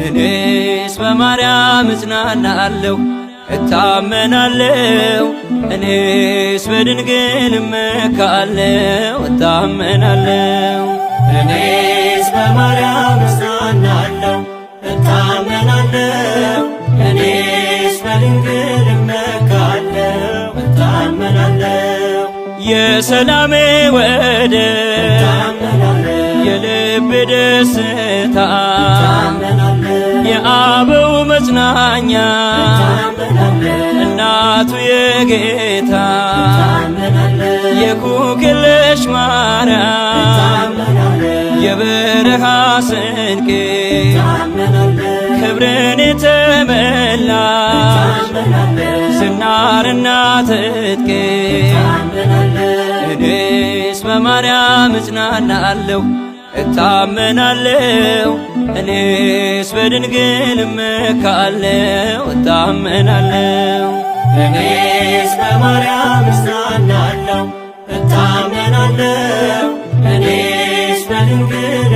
እኔስ በማርያም እጽናናለሁ እታመናለሁ። እኔስ በድንግል እመካለሁ እታመናለሁ። እኔስ በማርያም እጽናናለሁ እታመናለሁ። እኔስ በድንግል እመካለሁ እታመናለሁ። የሰላሜ ወደብ የልብ ደስታ የአበው መጽናኛ እናቱ የጌታ የኩክልሽ ማርያም የበረሃ ስንቄ ክብርን የተመላሽ ዝናርና ትጥቄ እኔስ በማርያም እጽናናለሁ እታመናለሁ። እኔስ በድንግል እመካለሁ እታመናለሁ። እኔስ በማርያም እጽናናለሁ እታመናለሁ። እኔስ በድንግል